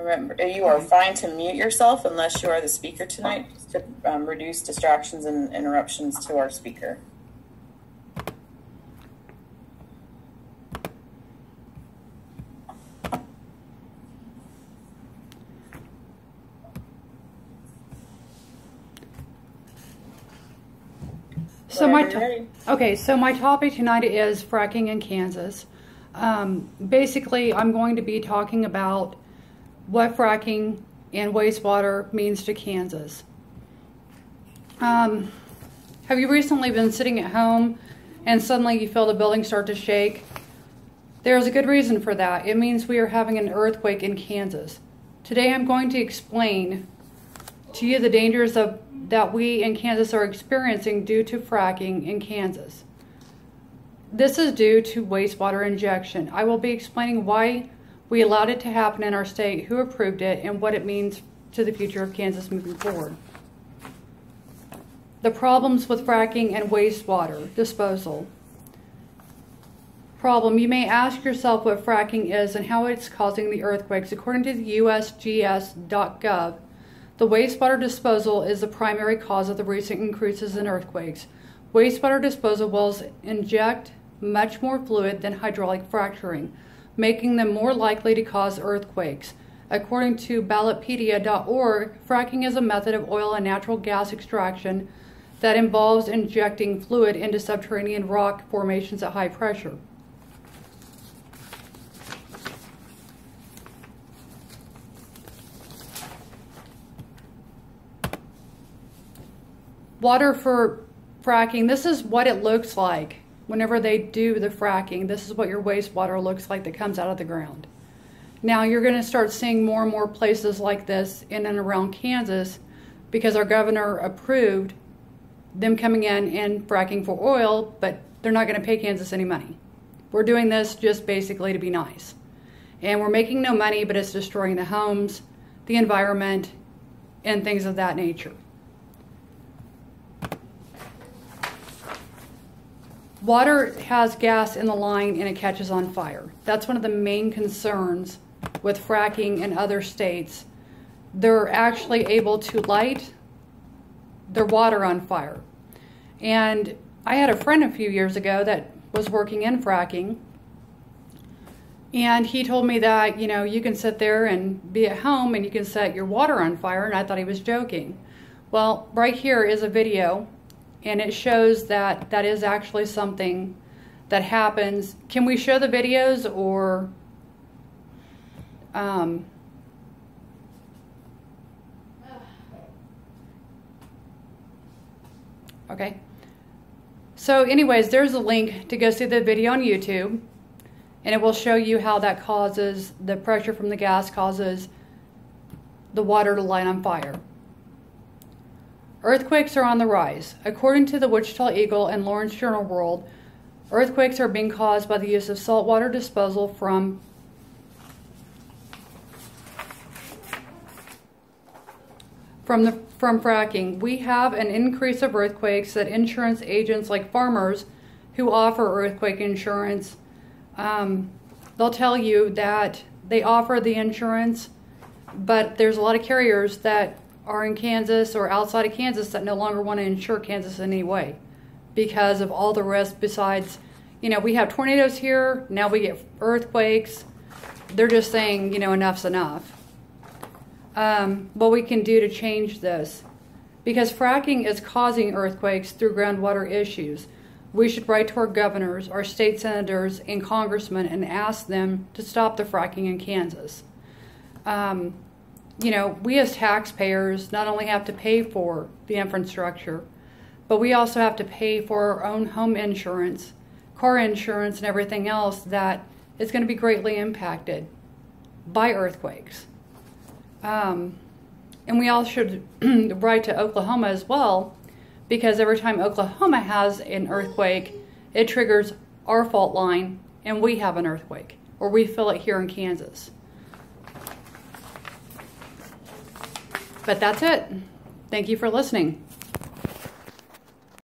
Remember, you are fine to mute yourself unless you are the speaker tonight to reduce distractions and interruptions to our speaker. So my topic tonight is fracking in Kansas. Basically, I'm going to be talking about what fracking and wastewater means to Kansas. Have you recently been sitting at home and suddenly you feel the building start to shake? There's a good reason for that. It means we are having an earthquake in Kansas. Today I'm going to explain to you the dangers that we in Kansas are experiencing due to fracking in Kansas. This is due to wastewater injection. I will be explaining why we allowed it to happen in our state, who approved it, and what it means to the future of Kansas moving forward. The problems with fracking and wastewater disposal. Problem, you may ask yourself what fracking is and how it's causing the earthquakes. According to the USGS.gov, the wastewater disposal is the primary cause of the recent increases in earthquakes. Wastewater disposal wells inject much more fluid than hydraulic fracturing, making them more likely to cause earthquakes. According to ballotpedia.org, fracking is a method of oil and natural gas extraction that involves injecting fluid into subterranean rock formations at high pressure. Water for fracking, this is what it looks like whenever they do the fracking. This is what your wastewater looks like that comes out of the ground. Now you're going to start seeing more and more places like this in and around Kansas because our governor approved them coming in and fracking for oil, but they're not going to pay Kansas any money. We're doing this just basically to be nice. And we're making no money, but it's destroying the homes, the environment, and things of that nature. Water has gas in the line and it catches on fire. That's one of the main concerns with fracking in other states. They're actually able to light their water on fire. And I had a friend a few years ago that was working in fracking, and he told me that, you know, you can sit there and be at home and you can set your water on fire, and I thought he was joking. Well, right here is a video, and it shows that that is actually something that happens. Can we show the videos, or okay. So anyways, there's a link to go see the video on YouTube, and it will show you how that causes, the pressure from the gas causes the water to light on fire. Earthquakes are on the rise. According to the Wichita Eagle and Lawrence Journal World, earthquakes are being caused by the use of saltwater disposal from fracking. We have an increase of earthquakes that insurance agents like farmers who offer earthquake insurance, they'll tell you that they offer the insurance, but there's a lot of carriers that are in Kansas or outside of Kansas that no longer want to insure Kansas in any way because of all the risks besides, you know, we have tornadoes here, now we get earthquakes. They're just saying, you know, enough's enough. What we can do to change this, because fracking is causing earthquakes through groundwater issues. We should write to our governors, our state senators, and congressmen and ask them to stop the fracking in Kansas. You know, we as taxpayers not only have to pay for the infrastructure, but we also have to pay for our own home insurance, car insurance, and everything else that is going to be greatly impacted by earthquakes. And we all should write to Oklahoma as well, because every time Oklahoma has an earthquake, it triggers our fault line and we have an earthquake, or we feel it here in Kansas. But that's it. Thank you for listening.